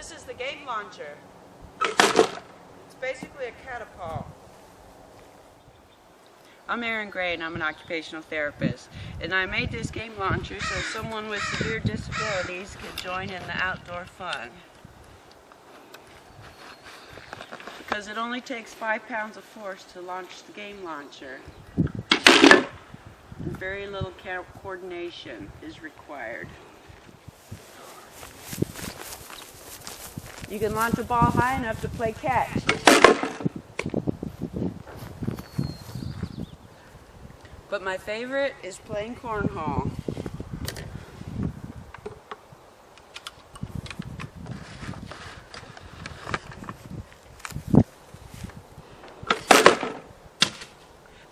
This is the game launcher. It's basically a catapult. I'm Erin Gray and I'm an occupational therapist. And I made this game launcher so someone with severe disabilities could join in the outdoor fun. Because it only takes 5 pounds of force to launch the game launcher. And very little coordination is required. You can launch a ball high enough to play catch. But my favorite is playing cornhole.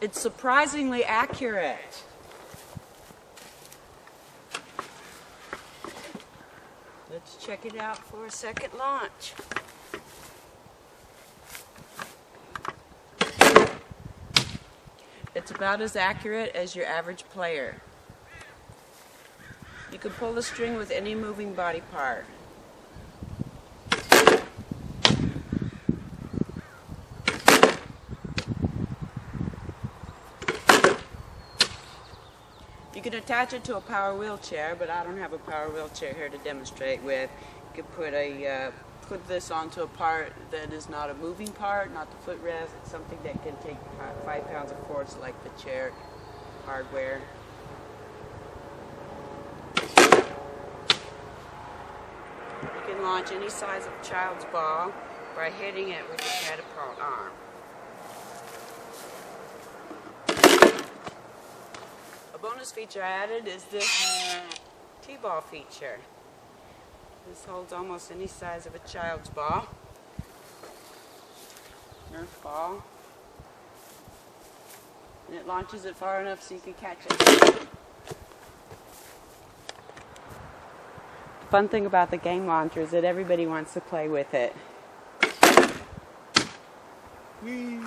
It's surprisingly accurate. Let's check it out for a second launch. It's about as accurate as your average player. You can pull the string with any moving body part. You can attach it to a power wheelchair, but I don't have a power wheelchair here to demonstrate with. You can put this onto a part that is not a moving part, not the footrest. It's something that can take 5 pounds of force, like the chair hardware. You can launch any size of child's ball by hitting it with your catapult arm. A bonus feature I added is this T-ball feature. This holds almost any size of a child's ball. Nerf ball. And it launches it far enough so you can catch it. The fun thing about the game launcher is that everybody wants to play with it. Whee!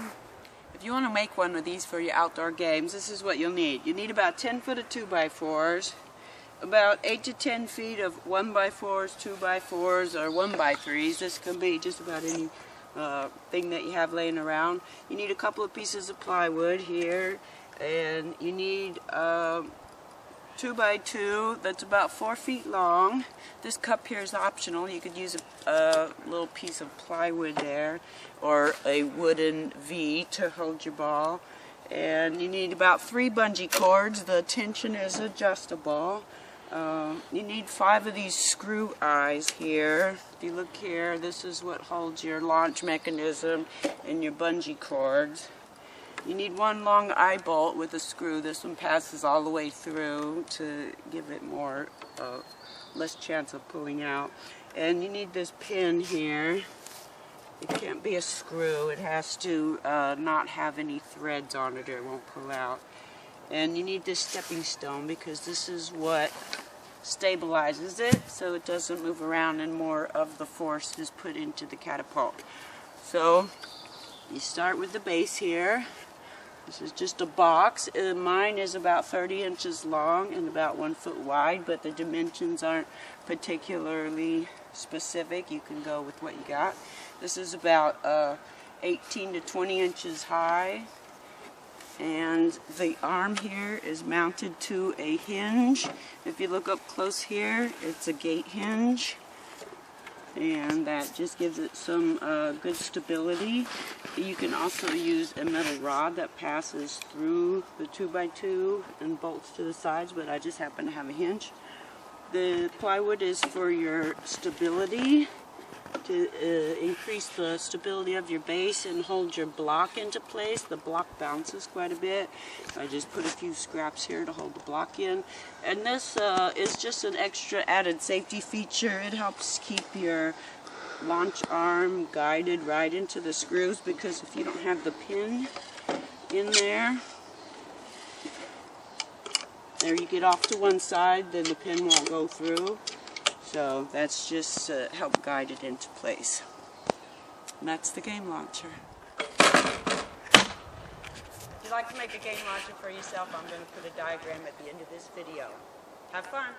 If you want to make one of these for your outdoor games, this is what you'll need. You need about 10 foot of 2x4s, about 8 to 10 feet of 1x4s, 2x4s, or 1x3s. This can be just about any thing that you have laying around. You need a couple of pieces of plywood here, and you need 2x2 that's about 4 feet long. This cup here is optional. You could use a little piece of plywood there, or a wooden V to hold your ball. And you need about 3 bungee cords. The tension is adjustable. You need 5 of these screw eyes here. If you look here, this is what holds your launch mechanism and your bungee cords. You need 1 long eye bolt with a screw. This one passes all the way through to give it less chance of pulling out. And you need this pin here. It can't be a screw. It has to not have any threads on it or it won't pull out. And you need this stepping stone because this is what stabilizes it so it doesn't move around and more of the force is put into the catapult. So you start with the base here. This is just a box. Mine is about 30 inches long and about 1 foot wide, but the dimensions aren't particularly specific. You can go with what you got. This is about 18 to 20 inches high. And the arm here is mounted to a hinge. If you look up close here, it's a gate hinge. And that just gives it some good stability. You can also use a metal rod that passes through the 2x2 and bolts to the sides, but I just happen to have a hinge. The plywood is for your stability, to increase the stability of your base and hold your block into place. The block bounces quite a bit. I just put a few scraps here to hold the block in. And this is just an extra added safety feature. It helps keep your launch arm guided right into the screws, because if you don't have the pin in there, you get off to one side, then the pin won't go through. So that's just help guide it into place. And that's the game launcher. If you'd like to make a game launcher for yourself, I'm going to put a diagram at the end of this video. Have fun!